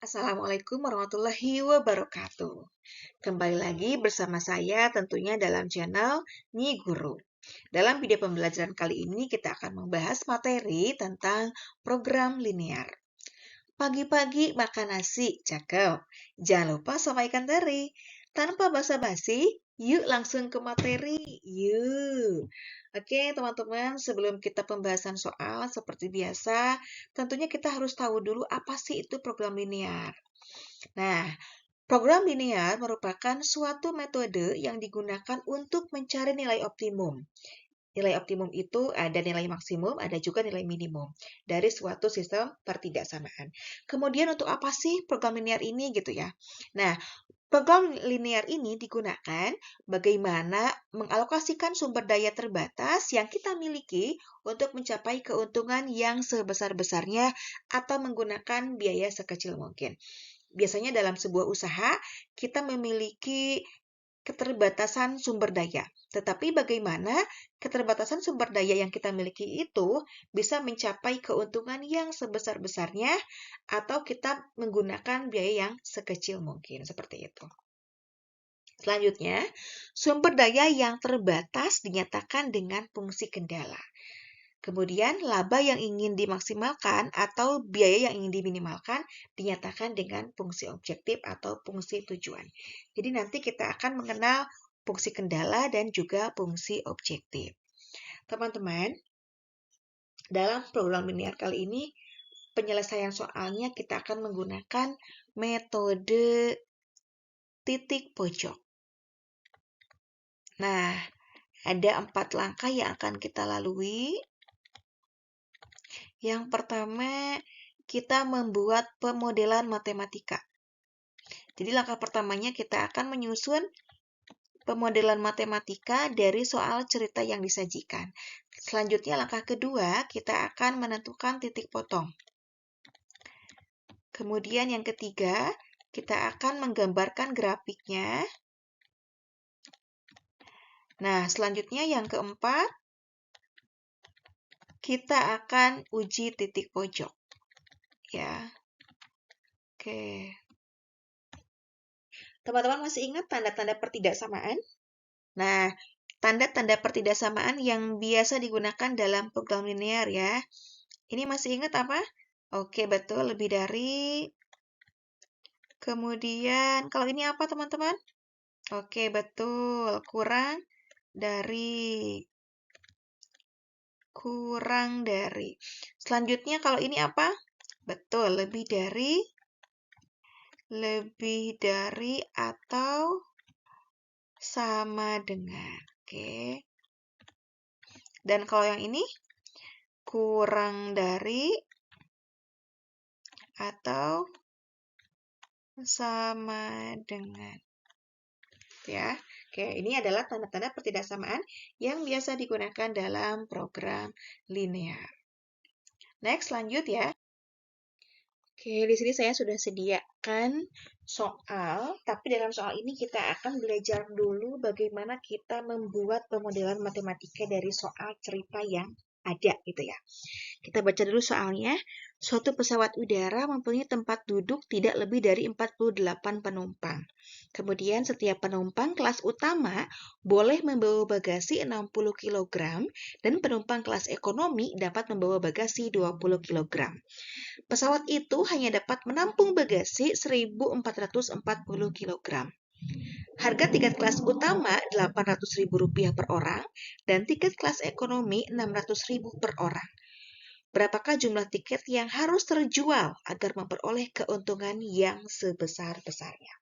Assalamualaikum warahmatullahi wabarakatuh. Kembali lagi bersama saya tentunya dalam channel Nyi Guru. Dalam video pembelajaran kali ini kita akan membahas materi tentang program linear. Pagi-pagi makan nasi, cakep. Jangan lupa sama ikan teri. Tanpa basa-basi, yuk langsung ke materi. Yuk. Oke, teman-teman, sebelum kita pembahasan soal seperti biasa, tentunya kita harus tahu dulu apa sih itu program linear. Nah, program linear merupakan suatu metode yang digunakan untuk mencari nilai optimum. Nilai optimum itu ada nilai maksimum, ada juga nilai minimum dari suatu sistem pertidaksamaan. Kemudian untuk apa sih program linear ini gitu ya? Nah, program linear ini digunakan bagaimana mengalokasikan sumber daya terbatas yang kita miliki untuk mencapai keuntungan yang sebesar-besarnya atau menggunakan biaya sekecil mungkin. Biasanya dalam sebuah usaha, kita memiliki keterbatasan sumber daya. Tetapi bagaimana keterbatasan sumber daya yang kita miliki itu bisa mencapai keuntungan yang sebesar-besarnya atau kita menggunakan biaya yang sekecil mungkin. Seperti itu. Selanjutnya, sumber daya yang terbatas dinyatakan dengan fungsi kendala. Kemudian, laba yang ingin dimaksimalkan atau biaya yang ingin diminimalkan dinyatakan dengan fungsi objektif atau fungsi tujuan. Jadi nanti kita akan mengenal fungsi kendala dan juga fungsi objektif. Teman-teman, dalam program linear kali ini, penyelesaian soalnya kita akan menggunakan metode titik pojok. Nah, ada 4 langkah yang akan kita lalui. Yang pertama, kita membuat pemodelan matematika. Jadi langkah pertamanya kita akan menyusun pemodelan matematika dari soal cerita yang disajikan. Selanjutnya langkah kedua, kita akan menentukan titik potong. Kemudian yang ketiga, kita akan menggambarkan grafiknya. Nah, selanjutnya yang keempat, kita akan uji titik pojok. Ya. Oke. Teman-teman masih ingat tanda-tanda pertidaksamaan? Nah, tanda-tanda pertidaksamaan yang biasa digunakan dalam program linear ya. Ini masih ingat apa? Oke, betul, lebih dari. Kemudian, kalau ini apa teman-teman? Oke, betul, kurang dari. Kurang dari. Selanjutnya, kalau ini apa? Betul, lebih dari. Lebih dari atau sama dengan. Oke. Dan kalau yang ini, kurang dari atau sama dengan. Ya. Oke, ini adalah tanda-tanda pertidaksamaan yang biasa digunakan dalam program linear. Next, lanjut ya. Oke, di sini saya sudah sediakan soal, tapi dalam soal ini kita akan belajar dulu bagaimana kita membuat pemodelan matematika dari soal cerita yang ada gitu ya. Kita baca dulu soalnya. Suatu pesawat udara mempunyai tempat duduk tidak lebih dari 48 penumpang. Kemudian setiap penumpang kelas utama boleh membawa bagasi 60 kg dan penumpang kelas ekonomi dapat membawa bagasi 20 kg. Pesawat itu hanya dapat menampung bagasi 1.440 kg. Harga tiket kelas utama Rp800.000 per orang dan tiket kelas ekonomi Rp600.000 per orang. Berapakah jumlah tiket yang harus terjual agar memperoleh keuntungan yang sebesar-besarnya?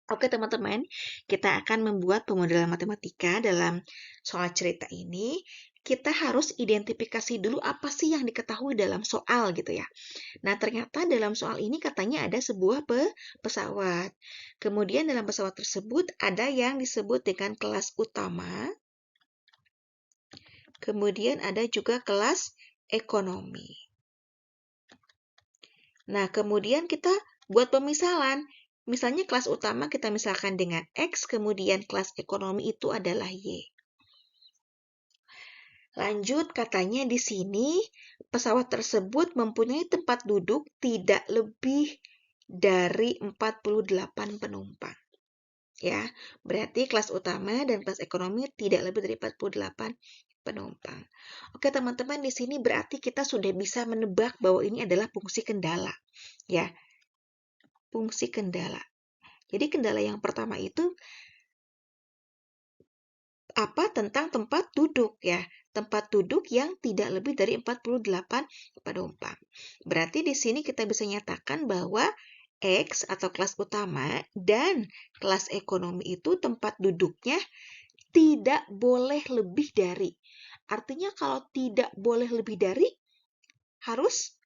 Oke teman-teman, kita akan membuat pemodelan matematika dalam soal cerita ini. Kita harus identifikasi dulu apa sih yang diketahui dalam soal gitu ya. Nah, ternyata dalam soal ini katanya ada sebuah pesawat. Kemudian dalam pesawat tersebut ada yang disebut dengan kelas utama. Kemudian ada juga kelas ekonomi. Nah, kemudian kita buat pemisalan. Misalnya kelas utama kita misalkan dengan X, kemudian kelas ekonomi itu adalah Y. Lanjut, katanya di sini pesawat tersebut mempunyai tempat duduk tidak lebih dari 48 penumpang. Ya, berarti kelas utama dan kelas ekonomi tidak lebih dari 48 penumpang. Oke, teman-teman, di sini berarti kita sudah bisa menebak bahwa ini adalah fungsi kendala. Ya, fungsi kendala. Jadi kendala yang pertama itu apa? Tentang tempat duduk ya. Tempat duduk yang tidak lebih dari 48 penumpang. Berarti di sini kita bisa nyatakan bahwa X atau kelas utama dan kelas ekonomi itu tempat duduknya tidak boleh lebih dari. Artinya kalau tidak boleh lebih dari harus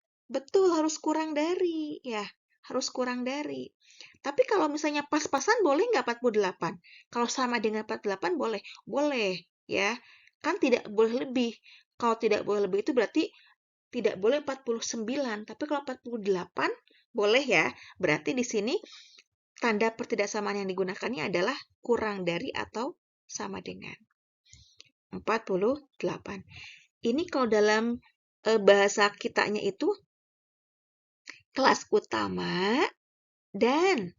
harus kurang dari ya, harus kurang dari. Tapi kalau misalnya pas-pasan boleh nggak 48? Kalau sama dengan 48 boleh? Boleh ya. Kan tidak boleh lebih. Kalau tidak boleh lebih itu berarti tidak boleh 49. Tapi kalau 48 boleh ya. Berarti di sini tanda pertidaksamaan yang digunakannya adalah kurang dari atau sama dengan 48. Ini kalau dalam bahasa kitanya itu kelas utama dan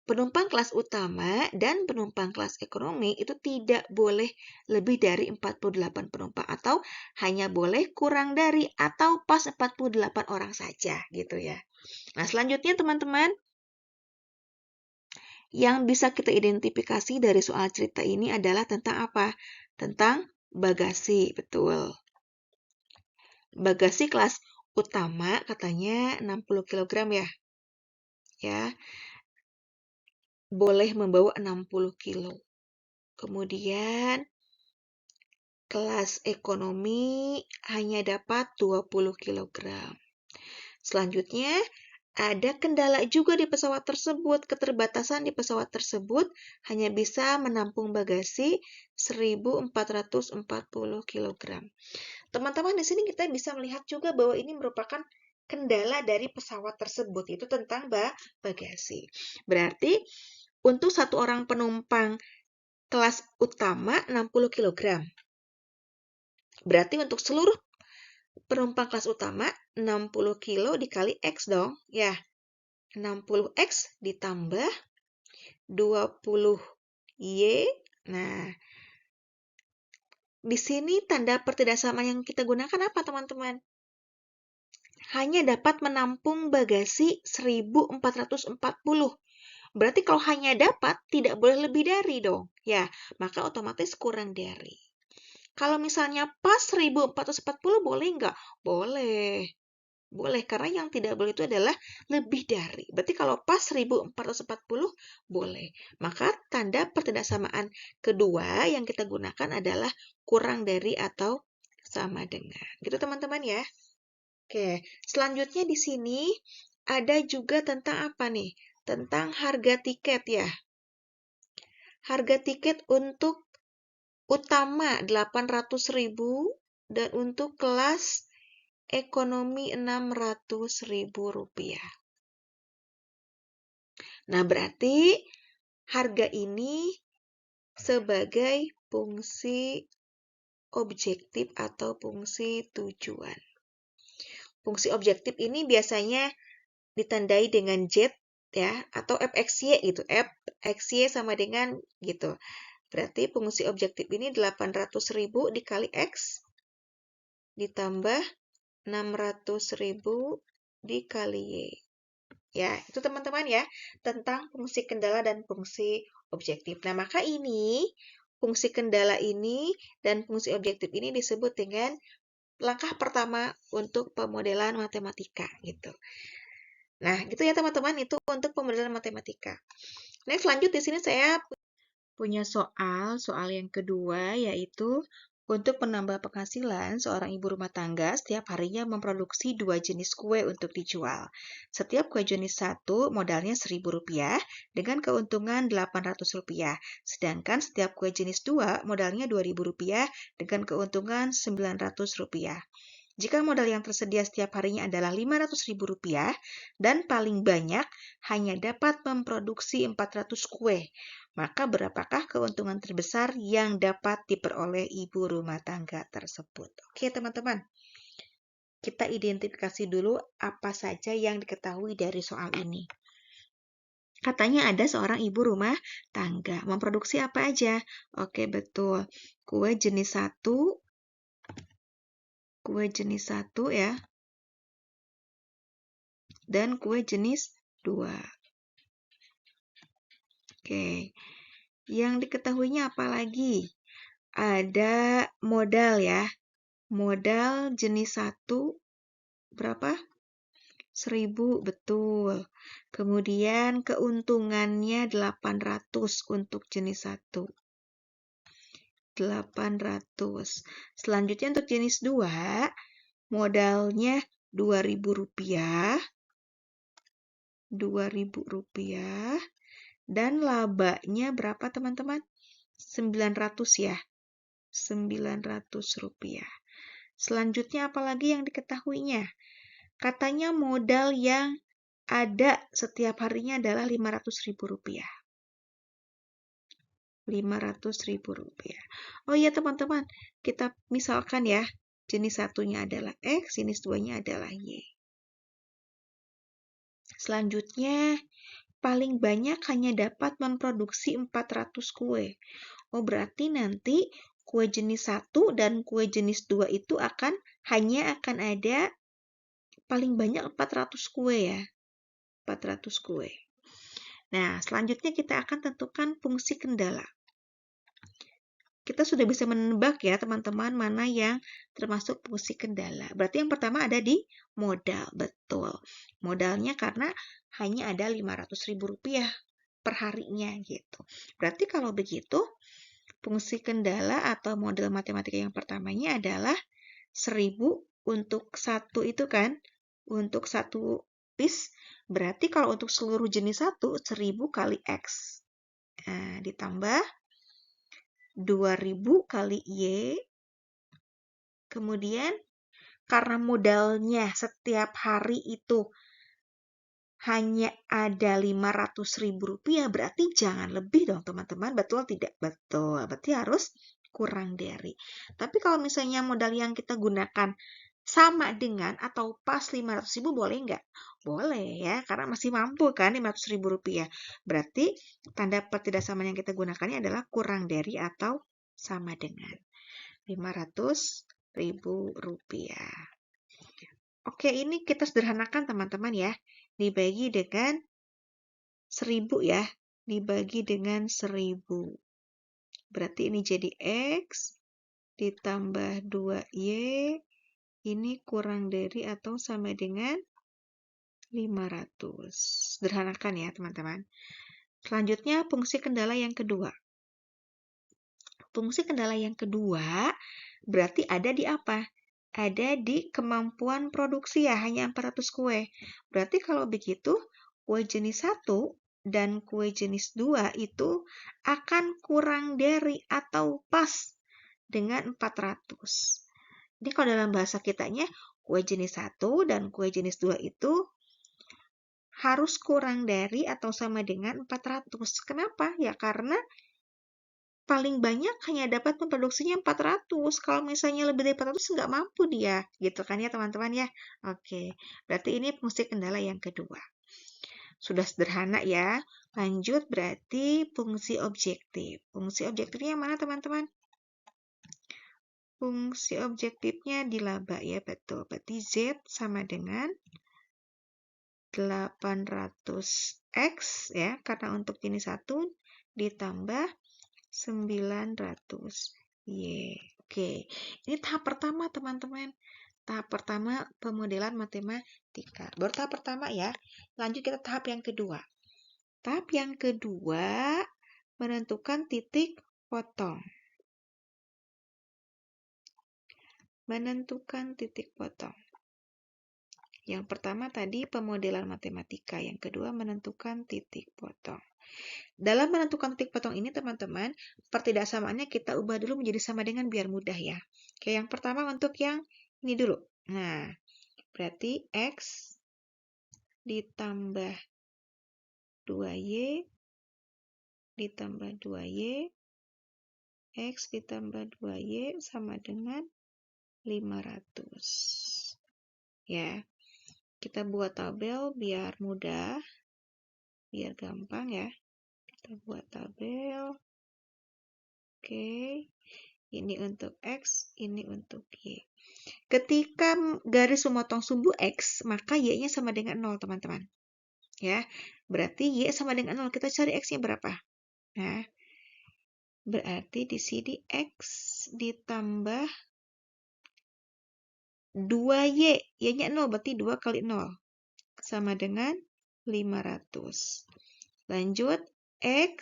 penumpang kelas utama dan penumpang kelas ekonomi itu tidak boleh lebih dari 48 penumpang atau hanya boleh kurang dari atau pas 48 orang saja gitu ya. Nah, selanjutnya teman-teman, yang bisa kita identifikasi dari soal cerita ini adalah tentang apa? Tentang bagasi, betul. Bagasi kelas utama katanya 60 kg ya. Ya, boleh membawa 60 kilo. Kemudian kelas ekonomi hanya dapat 20 kg. Selanjutnya, ada kendala juga di pesawat tersebut. Keterbatasan di pesawat tersebut hanya bisa menampung bagasi 1.440 kg. Teman-teman, di sini kita bisa melihat juga bahwa ini merupakan kendala dari pesawat tersebut, itu tentang bagasi. Berarti untuk satu orang penumpang kelas utama 60 kg. Berarti untuk seluruh penumpang kelas utama 60 kilo dikali X dong. Ya, 60X ditambah 20Y. Nah, di sini tanda pertidaksamaan yang kita gunakan apa, teman-teman? Hanya dapat menampung bagasi 1.440. Berarti kalau hanya dapat, tidak boleh lebih dari dong. Ya, maka otomatis kurang dari. Kalau misalnya pas 1.440 boleh nggak? Boleh. Boleh, karena yang tidak boleh itu adalah lebih dari. Berarti kalau pas 1.440 boleh. Maka tanda pertidaksamaan kedua yang kita gunakan adalah kurang dari atau sama dengan. Gitu teman-teman ya. Oke, selanjutnya di sini ada juga tentang apa nih? Tentang harga tiket ya. Harga tiket untuk utama 800.000 dan untuk kelas ekonomi Rp600.000. Nah, berarti harga ini sebagai fungsi objektif atau fungsi tujuan. Fungsi objektif ini biasanya ditandai dengan Z ya atau fxy gitu. Fxy sama dengan gitu. Berarti fungsi objektif ini 800.000 dikali X ditambah 600.000 dikali Y. Ya, itu teman-teman ya, tentang fungsi kendala dan fungsi objektif. Nah, maka ini, fungsi kendala ini dan fungsi objektif ini disebut dengan langkah pertama untuk pemodelan matematika gitu. Nah, gitu ya teman-teman, itu untuk pemodelan matematika. Next, lanjut di sini saya punya soal yang kedua yaitu untuk menambah penghasilan, seorang ibu rumah tangga setiap harinya memproduksi 2 jenis kue untuk dijual. Setiap kue jenis satu modalnya Rp1.000 dengan keuntungan Rp800. Sedangkan setiap kue jenis 2 modalnya Rp2.000 dengan keuntungan Rp900. Jika modal yang tersedia setiap harinya adalah Rp500.000 dan paling banyak hanya dapat memproduksi 400 kue, maka berapakah keuntungan terbesar yang dapat diperoleh ibu rumah tangga tersebut? Oke, teman-teman. Kita identifikasi dulu apa saja yang diketahui dari soal ini. Katanya ada seorang ibu rumah tangga. Memproduksi apa aja? Oke, betul. Kue jenis 1, ya, dan kue jenis 2. Oke. Yang diketahuinya apa lagi? Ada modal ya. Modal jenis 1 berapa? 1.000, betul. Kemudian keuntungannya 800 untuk jenis 1. 800. Selanjutnya untuk jenis 2, modalnya Rp2.000. Rp2.000. Dan labanya berapa teman-teman? 900 ya. Rp900. Selanjutnya apalagi yang diketahuinya? Katanya modal yang ada setiap harinya adalah Rp500.000. Rp500.000. Oh iya teman-teman, kita misalkan ya, jenis 1-nya adalah X, jenis 2-nya adalah Y. Selanjutnya, paling banyak hanya dapat memproduksi 400 kue. Oh, berarti nanti kue jenis 1 dan kue jenis 2 itu hanya akan ada paling banyak 400 kue ya. 400 kue. Nah, selanjutnya kita akan tentukan fungsi kendala. Kita sudah bisa menebak ya teman-teman mana yang termasuk fungsi kendala. Berarti yang pertama ada di modal, betul. Modalnya karena hanya ada Rp500.000 per harinya gitu. Berarti kalau begitu, fungsi kendala atau model matematika yang pertamanya adalah 1.000 untuk satu itu kan, untuk satu piece. Berarti kalau untuk seluruh jenis 1.000 kali X. Nah, ditambah 2.000 kali Y. Kemudian karena modalnya setiap hari itu hanya ada Rp500.000, berarti jangan lebih dong teman-teman. Betul tidak? Betul. Berarti harus kurang dari. Tapi kalau misalnya modal yang kita gunakan sama dengan atau pas Rp500.000 boleh nggak? Boleh ya, karena masih mampu kan Rp500.000. Berarti tanda ketidaksamaan yang kita gunakannya adalah kurang dari atau sama dengan Rp500.000. Oke, ini kita sederhanakan teman-teman ya. Dibagi dengan 1.000 ya. Dibagi dengan 1.000. Berarti ini jadi X ditambah 2Y. Ini kurang dari atau sama dengan 500. Sederhanakan ya teman-teman. Selanjutnya fungsi kendala yang kedua. Fungsi kendala yang kedua berarti ada di apa? Ada di kemampuan produksi ya, hanya 400 kue. Berarti kalau begitu, kue jenis 1 dan kue jenis 2 itu akan kurang dari atau pas dengan 400. Ini kalau dalam bahasa kitanya, kue jenis 1 dan kue jenis 2 itu harus kurang dari atau sama dengan 400. Kenapa? Ya karena paling banyak hanya dapat memproduksinya 400. Kalau misalnya lebih dari 400 nggak mampu dia. Gitu kan ya teman-teman ya. Oke, berarti ini fungsi kendala yang kedua. Sudah sederhana ya. Lanjut berarti fungsi objektif. Fungsi objektifnya yang mana teman-teman? Fungsi objektifnya di laba ya, betul. Berarti Z sama dengan 800X ya, karena untuk jenis 1 ditambah 900 Y. Oke, ini tahap pertama teman-teman. Tahap pertama pemodelan matematika. Baru tahap pertama ya. Lanjut kita tahap yang kedua. Tahap yang kedua menentukan titik potong. Menentukan titik potong. Yang pertama tadi pemodelan matematika, yang kedua menentukan titik potong. Dalam menentukan titik potong ini teman-teman, pertidaksamaannya kita ubah dulu menjadi sama dengan biar mudah ya. Oke, yang pertama untuk yang ini dulu. Nah, berarti X ditambah 2Y ditambah 2Y, X ditambah 2Y sama dengan 500. Ya, kita buat tabel biar mudah. Biar gampang ya. Kita buat tabel. Oke. Ini untuk X, ini untuk Y. Ketika garis memotong sumbu X, maka Y-nya sama dengan 0, teman-teman. Ya, berarti Y sama dengan 0. Kita cari X-nya berapa? Nah, berarti di sini X ditambah 2Y. Y-nya 0, berarti 2 kali 0. Sama dengan 500. Lanjut, X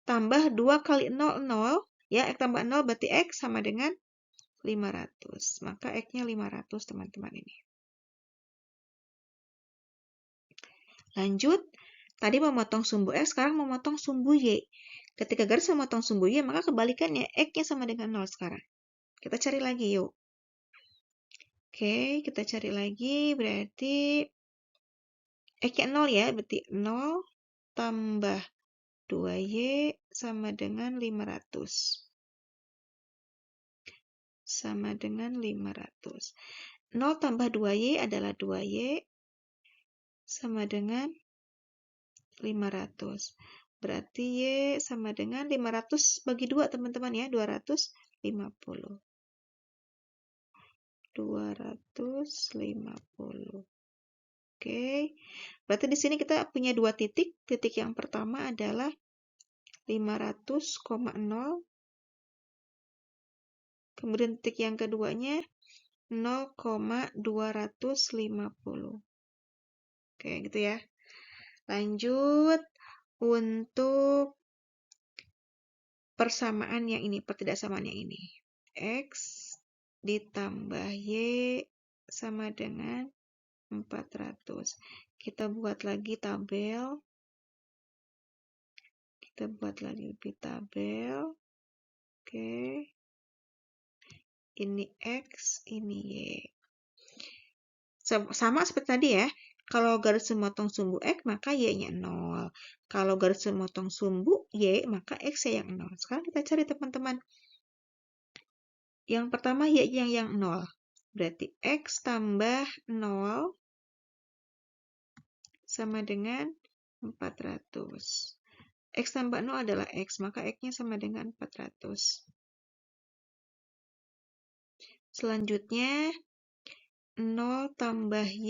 tambah 2 kali 0, 0. Ya, X tambah 0 berarti X sama dengan 500. Maka X-nya 500, teman-teman ini. Lanjut, tadi memotong sumbu X, sekarang memotong sumbu Y. Ketika garis memotong sumbu Y, maka kebalikannya, X-nya sama dengan 0 sekarang. Kita cari lagi, yuk. Oke, kita cari lagi, berarti X-nya 0 ya, berarti 0 tambah 2Y sama dengan 500. Sama dengan 500. 0 tambah 2Y adalah 2Y sama dengan 500. Berarti Y sama dengan 500 bagi 2, teman-teman ya, 250. 250. Oke. Berarti di sini kita punya dua titik. Titik yang pertama adalah 500,0. Kemudian titik yang keduanya 0,250. Oke, gitu ya. Lanjut untuk persamaan yang ini, pertidaksamaan yang ini. X ditambah Y sama dengan 400. Kita buat lagi tabel. Oke. Ini X, ini Y. Sama seperti tadi ya. Kalau garis memotong sumbu X, maka Y-nya 0. Kalau garis memotong sumbu Y, maka X-nya yang 0. Sekarang kita cari, teman-teman. Yang pertama Y-nya yang 0. Berarti X tambah 0 sama dengan 400. X tambah 0 adalah X, maka X-nya sama dengan 400. Selanjutnya, 0 tambah Y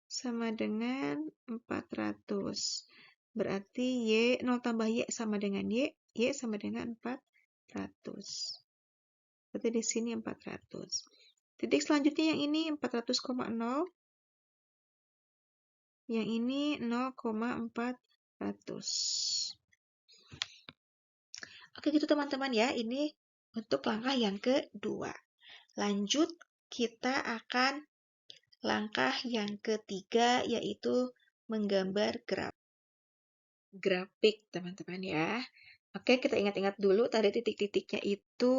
sama dengan 400. Berarti Y, 0 tambah Y sama dengan Y sama dengan 400. Berarti di sini 400. Titik selanjutnya yang ini 400,0. Yang ini 0,400. Oke gitu teman-teman ya, ini untuk langkah yang kedua. Lanjut, kita akan langkah yang ketiga, yaitu menggambar grafik, teman-teman ya. Oke, kita ingat-ingat dulu tadi titik-titiknya itu.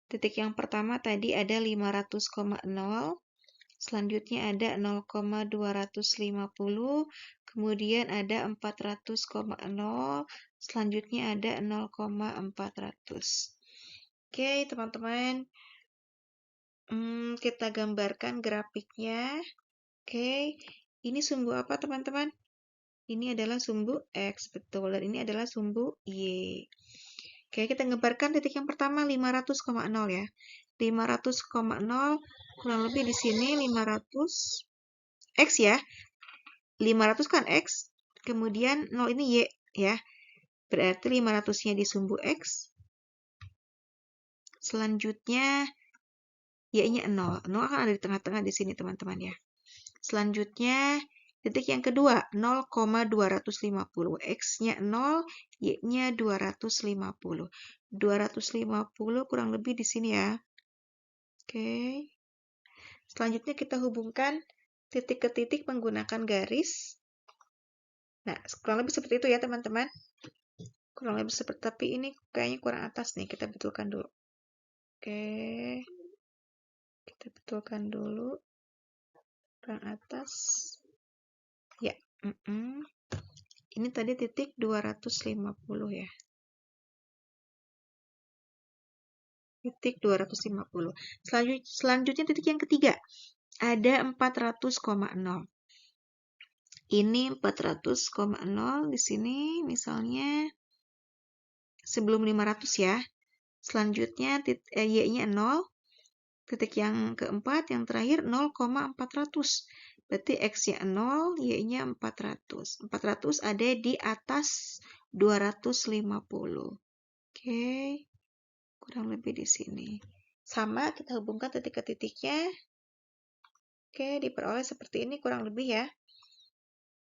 Titik yang pertama tadi ada 500,0, selanjutnya ada 0,250, kemudian ada 400,0, selanjutnya ada 0,400. Oke, teman-teman. Kita gambarkan grafiknya. Oke, ini sumbu apa, teman-teman? Ini adalah sumbu X, betul. Dan ini adalah sumbu Y. Oke, kita gambarkan titik yang pertama 500,0 ya. 500,0 kurang lebih di sini 500 X ya. 500 kan X, kemudian 0 ini Y ya. Berarti 500-nya di sumbu X. Selanjutnya Y-nya 0. 0 akan ada di tengah-tengah di sini, teman-teman ya. Selanjutnya titik yang kedua 0,250. X-nya 0, Y-nya 250. 250 kurang lebih di sini ya. Oke. Selanjutnya kita hubungkan titik ke titik menggunakan garis. Nah, kurang lebih seperti itu ya, teman-teman. Kurang lebih seperti, tapi ini kayaknya kurang atas nih. Kita betulkan dulu. Oke. Kita betulkan dulu. Kurang atas. Ya. Ini tadi titik 250 ya. Titik 250. Selanjutnya titik yang ketiga. Ada 400,0. Ini 400,0 di sini misalnya sebelum 500 ya. Selanjutnya Y-nya 0. Titik yang keempat, yang terakhir 0,400. Berarti X-nya 0, Y-nya 400. 400 ada di atas 250. Oke, kurang lebih di sini. Sama, kita hubungkan titik ke titiknya. Oke, diperoleh seperti ini kurang lebih ya.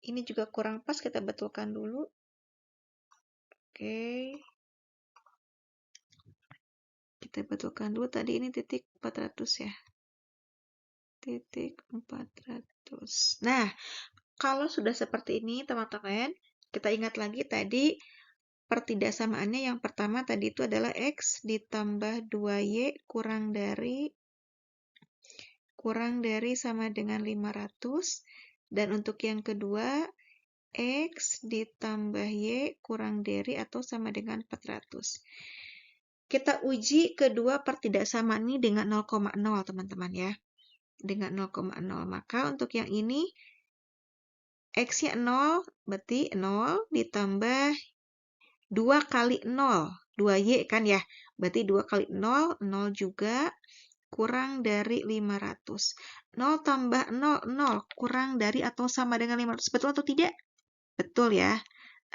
Ini juga kurang pas, kita betulkan dulu. Oke. Kita betulkan dulu, tadi ini titik 400 ya. Titik 400. Nah, kalau sudah seperti ini, teman-teman, kita ingat lagi tadi pertidaksamaannya yang pertama tadi itu adalah X ditambah 2Y kurang dari sama dengan 500. Dan untuk yang kedua, X ditambah Y kurang dari atau sama dengan 400. Kita uji kedua pertidaksamaan ini dengan 0,0, teman-teman ya. Dengan 0,0. Maka untuk yang ini, X-nya 0, berarti 0 ditambah 2 kali 0. 2Y kan ya. Berarti 2 kali 0, 0 juga kurang dari 500. 0 tambah 0, 0 kurang dari atau sama dengan 500. Betul atau tidak? Betul ya.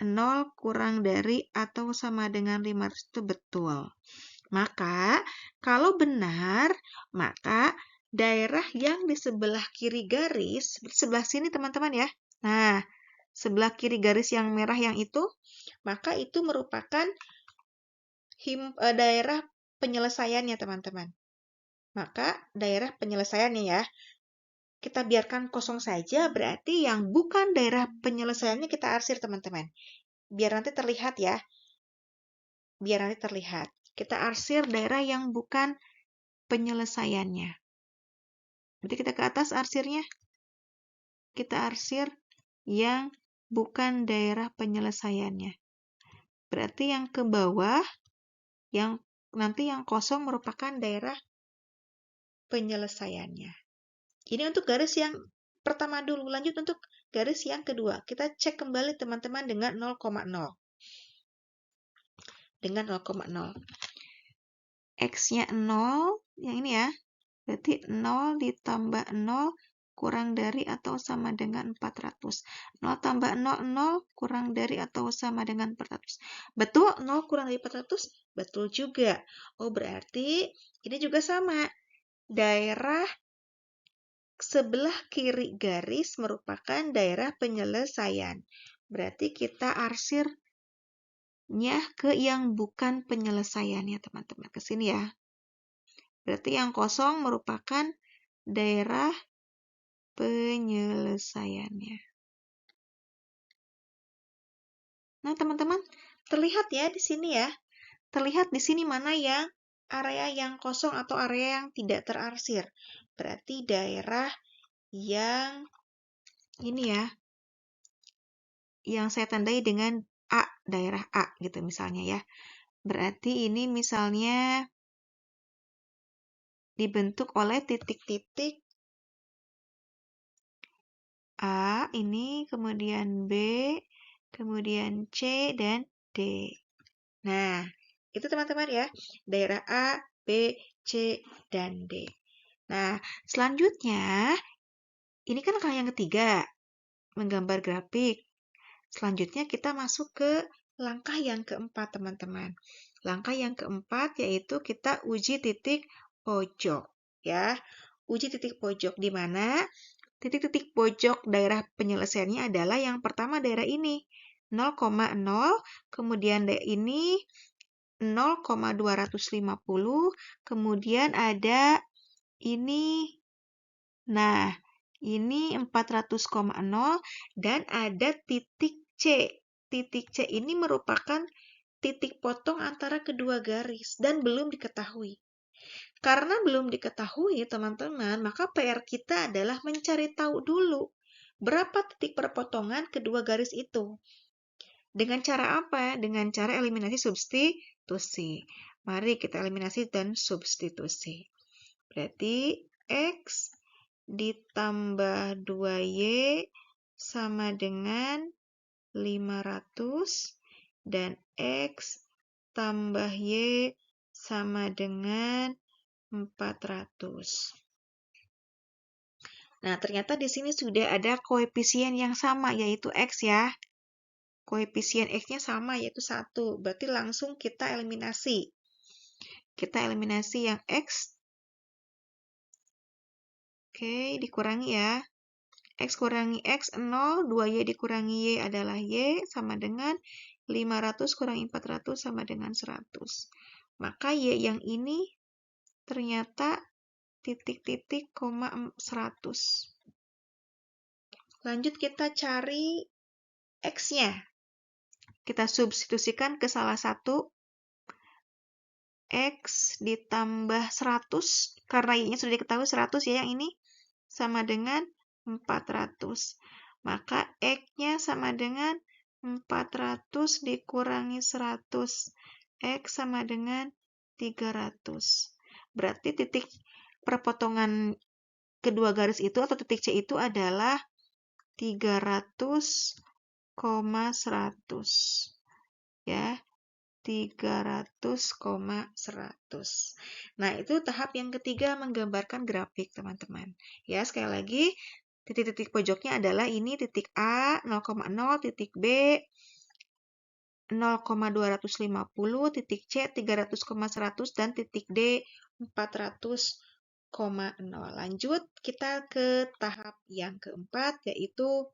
0 kurang dari atau sama dengan 500 itu betul. Maka, kalau benar, maka daerah yang di sebelah kiri garis, sebelah sini teman-teman ya. Nah, sebelah kiri garis yang merah yang itu, maka itu merupakan daerah penyelesaiannya teman-teman. Maka daerah penyelesaiannya ya, kita biarkan kosong saja, berarti yang bukan daerah penyelesaiannya kita arsir teman-teman. Biar nanti terlihat ya. Biar nanti terlihat. Kita arsir daerah yang bukan penyelesaiannya. Berarti kita ke atas arsirnya. Kita arsir yang bukan daerah penyelesaiannya. Berarti yang ke bawah, yang nanti yang kosong merupakan daerah penyelesaiannya. Ini untuk garis yang pertama dulu. Lanjut untuk garis yang kedua. Kita cek kembali teman-teman dengan 0,0. Dengan 0,0. X-nya 0, yang ini ya. Berarti 0 ditambah 0 kurang dari atau sama dengan 400. 0 tambah 0, 0 kurang dari atau sama dengan 400. Betul 0 kurang dari 400? Betul juga. Oh, berarti ini juga sama. Daerah sebelah kiri garis merupakan daerah penyelesaian. Berarti kita arsirnya ke yang bukan penyelesaiannya, teman-teman. Ke sini ya. Berarti yang kosong merupakan daerah penyelesaiannya. Nah, teman-teman, terlihat ya di sini ya. Terlihat di sini mana yang area yang kosong atau area yang tidak terarsir. Berarti daerah yang ini ya, yang saya tandai dengan A, daerah A gitu misalnya ya. Berarti ini misalnya dibentuk oleh titik-titik A, ini kemudian B, kemudian C, dan D. Nah, itu teman-teman ya, daerah A, B, C, dan D. Nah, selanjutnya, ini kan langkah yang ketiga, menggambar grafik. Selanjutnya kita masuk ke langkah yang keempat, teman-teman. Langkah yang keempat yaitu kita uji titik pojok. Ya, uji titik pojok di mana titik-titik pojok daerah penyelesaiannya adalah yang pertama daerah ini 0,0, kemudian daerah ini 0,250, kemudian ada ini, nah ini 400,0 dan ada titik C. Titik C ini merupakan titik potong antara kedua garis dan belum diketahui. Karena belum diketahui, teman-teman, maka PR kita adalah mencari tahu dulu berapa titik perpotongan kedua garis itu. Dengan cara apa? Dengan cara eliminasi substitusi. Mari kita eliminasi dan substitusi. Berarti X ditambah 2Y sama dengan 500 dan X tambah Y sama dengan 400. Nah, ternyata di sini sudah ada koefisien yang sama, yaitu X ya. Koefisien X-nya sama, yaitu 1. Berarti langsung kita eliminasi. Kita eliminasi yang X. Oke, dikurangi ya. X kurangi X, 0. 2Y dikurangi Y adalah Y, sama dengan 500 kurangi 400 sama dengan 100. Maka Y yang ini ternyata titik-titik, 100. Lanjut kita cari X-nya. Kita substitusikan ke salah satu. X ditambah 100, karena Y-nya sudah diketahui 100 ya yang ini, sama dengan 400. Maka X-nya sama dengan 400 dikurangi 100. X sama dengan 300. Berarti titik perpotongan kedua garis itu atau titik C itu adalah 300,100. Ya, 300,100. Nah, itu tahap yang ketiga menggambarkan grafik, teman-teman. Ya, sekali lagi, titik-titik pojoknya adalah ini titik A 0,0, titik B 0,250, titik C 300,100, dan titik D 400,0. Lanjut, kita ke tahap yang keempat, yaitu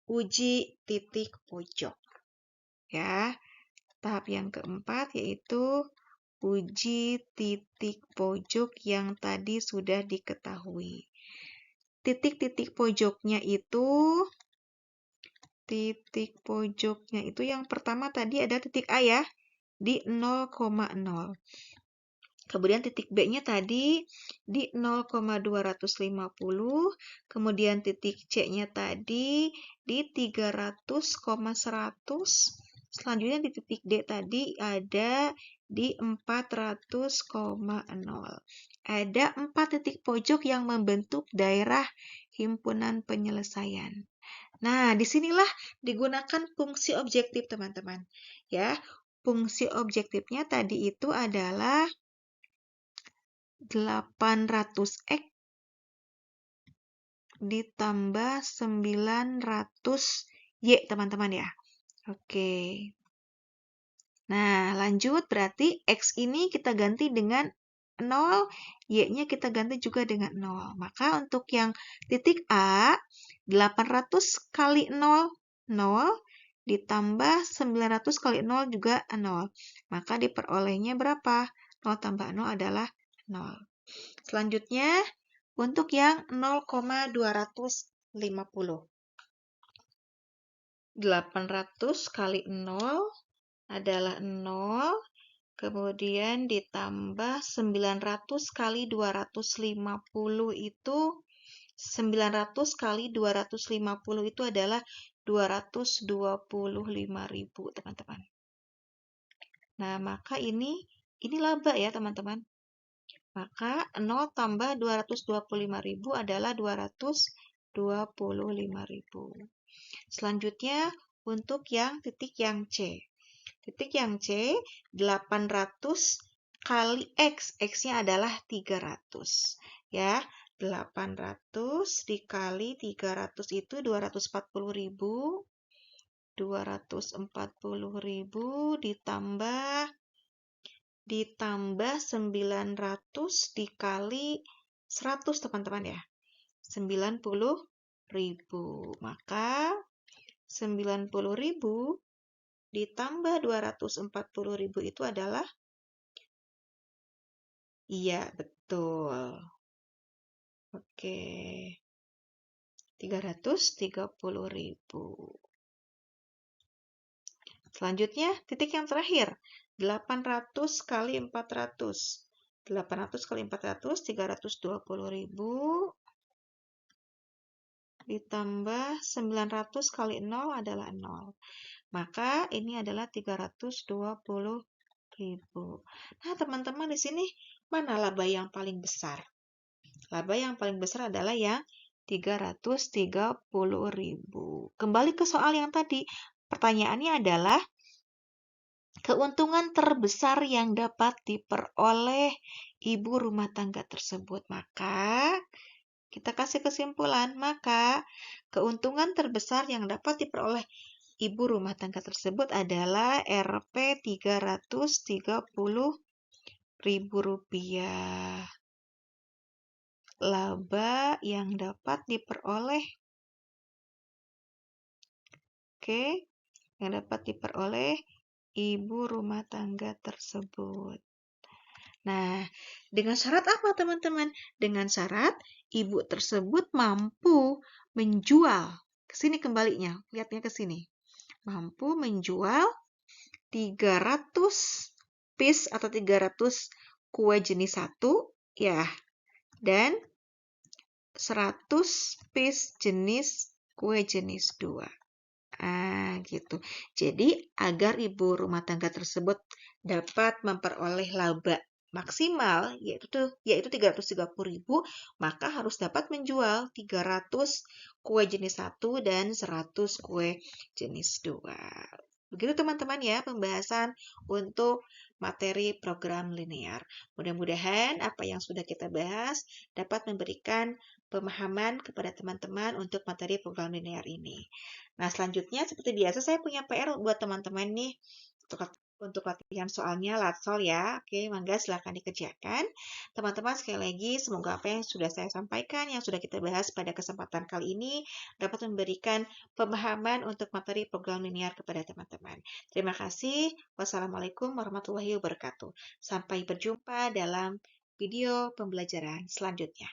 uji titik pojok. Ya, tahap yang keempat yaitu uji titik pojok yang tadi sudah diketahui. Titik-titik pojoknya itu yang pertama tadi ada titik A ya, di 0,0. Kemudian titik B-nya tadi di 0,250. Kemudian titik C-nya tadi di 300,100. Selanjutnya di titik D tadi ada di 400,0. Ada 4 titik pojok yang membentuk daerah himpunan penyelesaian. Nah, disinilah digunakan fungsi objektif, teman-teman. Ya, fungsi objektifnya tadi itu adalah 800X ditambah 900Y, teman-teman ya. Oke. Nah, lanjut berarti X ini kita ganti dengan 0, Y-nya kita ganti juga dengan 0. Maka untuk yang titik A, 800 kali 0, 0, ditambah 900 kali 0 juga 0. Maka diperolehnya berapa? 0 tambah 0 adalah 0. Selanjutnya, untuk yang 0,250. 800 kali 0 adalah 0, kemudian ditambah 900 kali 250 itu 900 kali 250 itu adalah 225.000, teman-teman. Nah, maka ini laba ya, teman-teman. Maka 0 tambah 225.000 adalah 225.000. Selanjutnya untuk yang titik yang C. Titik yang C, 800 kali X. X-nya adalah 300. Ya, 800 dikali 300 itu 240.000. 240.000 ditambah 900 dikali 100, teman-teman ya. 90.000. Maka 90.000 ditambah 240.000 itu adalah, iya betul. Oke, 330.000. Selanjutnya, titik yang terakhir, 800 kali 400. 800 kali 400, 320.000 ditambah 900 kali 0 adalah 0. Maka ini adalah 320.000. Nah, teman-teman di sini mana laba yang paling besar? Laba yang paling besar adalah yang 330.000. Kembali ke soal yang tadi. Pertanyaannya adalah keuntungan terbesar yang dapat diperoleh ibu rumah tangga tersebut. Maka kita kasih kesimpulan, maka keuntungan terbesar yang dapat diperoleh ibu rumah tangga tersebut adalah Rp 330.000. Laba yang dapat diperoleh, yang dapat diperoleh ibu rumah tangga tersebut. Nah, dengan syarat apa teman-teman? Dengan syarat ibu tersebut mampu menjual. Ke sini kembalinya, lihatnya ke sini. Mampu menjual 300 piece atau 300 kue jenis 1 ya, dan 100 piece jenis kue jenis 2. Gitu. Jadi, agar ibu rumah tangga tersebut dapat memperoleh laba maksimal, yaitu 330.000, maka harus dapat menjual 300 kue jenis 1 dan 100 kue jenis 2. Begitu teman-teman ya pembahasan untuk materi program linear. Mudah-mudahan apa yang sudah kita bahas dapat memberikan pemahaman kepada teman-teman untuk materi program linear ini. Nah, selanjutnya seperti biasa saya punya PR buat teman-teman nih untuk latihan soalnya latsol ya. Oke, mangga silahkan dikerjakan. Teman-teman sekali lagi semoga apa yang sudah saya sampaikan, yang sudah kita bahas pada kesempatan kali ini dapat memberikan pemahaman untuk materi program linear kepada teman-teman. Terima kasih. Wassalamualaikum warahmatullahi wabarakatuh. Sampai berjumpa dalam video pembelajaran selanjutnya.